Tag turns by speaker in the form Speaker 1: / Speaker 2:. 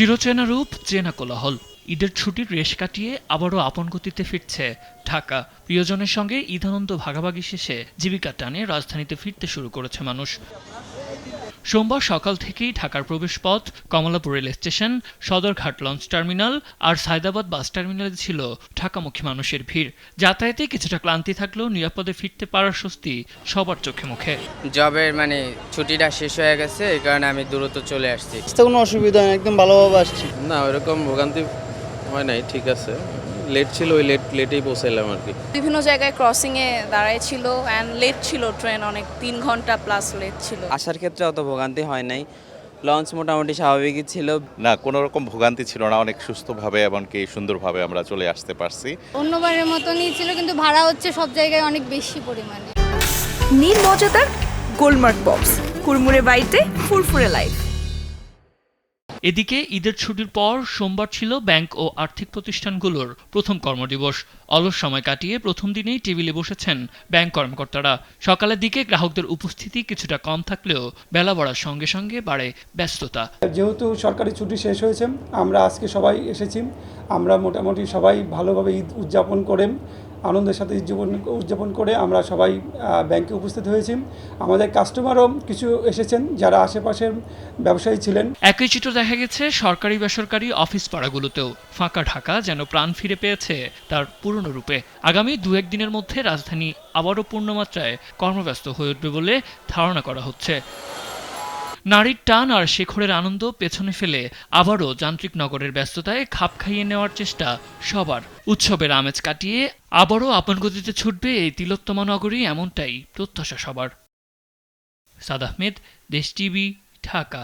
Speaker 1: চিরচেনা রূপ, চেনা কোলাহল। ঈদের ছুটির রেশ কাটিয়ে আবারও আপন গতিতে ফিরছে ঢাকা। প্রিয়জনের সঙ্গে ঈদানন্দ ভাগাভাগি শেষে জীবিকার টানে রাজধানীতে ফিরতে শুরু করেছে মানুষ। সোমবার সকাল থেকেই ঢাকার প্রবেশপথ, Kamalapur rail station, Sadarghat launch terminal আর সায়দাবাদ বাস টার্মিনালে ছিল ঢাকামুখী মানুষের ভিড়। যাতায়াতে কিছুটা ক্লান্তি থাকলেও নিরাপদে ফিরতে পারার স্বস্তি সবার চোখে মুখে।
Speaker 2: জবের ছুটিটা শেষ হয়ে গেছে, এই কারণে আমি দ্রুত চলে আসছি।
Speaker 3: কোনো অসুবিধা নেই, একদম ভালোভাবে আসছি।
Speaker 4: না, ওইরকম ভোগান্তি হয় নাই, ঠিক আছে। লেট ছিল, ওই লেটেই পৌঁছাইলাম আর কি।
Speaker 5: বিভিন্ন জায়গায় ক্রসিংয়ে দাঁড়ায় ছিল অ্যান্ড লেট ছিল ট্রেন, অনেক 3 ঘন্টা প্লাস লেট ছিল।
Speaker 2: আসার ক্ষেত্রে অত ভোগান্তি হয় নাই, লঞ্চ মোটামুটি স্বাভাবিকই ছিল।
Speaker 6: না, কোনো রকম ভোগান্তি ছিল না, অনেক সুস্থভাবে এমনকি সুন্দরভাবে আমরা চলে আসতে পারছি।
Speaker 7: অন্যবারের মতনই ছিল, কিন্তু ভাড়া হচ্ছে সব জায়গায় অনেক বেশি পরিমাণে।
Speaker 8: নীল মজাদার গোলমার্ক বক্স, কুড়মুড়ে বাড়িতে ফুরফুরে লাইফ।
Speaker 1: এদিকে ঈদের ছুটির পর সোমবার ছিল ব্যাংক ও আর্থিক প্রতিষ্ঠানগুলোর প্রথম কর্মদিবস। অলস সময় কাটিয়ে প্রথম দিনেই টেবিলে বসেছেন ব্যাংক কর্মকর্তারা। সকালের দিকে গ্রাহকদের উপস্থিতি কিছুটা কম থাকলেও বেলা বাড়ার সঙ্গে সঙ্গে বাড়ে ব্যস্ততা।
Speaker 9: যেহেতু সরকারি ছুটি শেষ হয়েছে, আমরা আজকে সবাই এসেছি। আমরা মোটামুটি সবাই ভালোভাবে ঈদ উদযাপন করে, আনন্দের সাথে উদযাপন করে আমরা সবাই ব্যাংকে উপস্থিত হয়েছি। আমাদের কাস্টমারও কিছু এসেছেন যারা আশেপাশের ব্যবসায়ী ছিলেন।
Speaker 1: একই চিত্র দেখা গেছে সরকারি বেসরকারি অফিস পাড়াগুলোতেও। ফাঁকা ঢাকা যেন প্রাণ ফিরে পেয়েছে তার পুরনো রূপে। আগামী 2-1 দিনের মধ্যে রাজধানী আবারও পূর্ণমাত্রায় কর্মব্যস্ত হয়ে উঠবে বলে ধারণা করা হচ্ছে। নারীর টান আর শেখরের আনন্দ পেছনে ফেলে আবারও যান্ত্রিক নগরের ব্যস্ততায় খাপ খাইয়ে নেওয়ার চেষ্টা সবার। উৎসবের আমেজ কাটিয়ে আবারও আপন গতিতে ছুটবে এই তিলোত্তমা নগরী, এমনটাই প্রত্যাশা সবার। সাদ আহমেদ, দেশ টিভি, ঢাকা।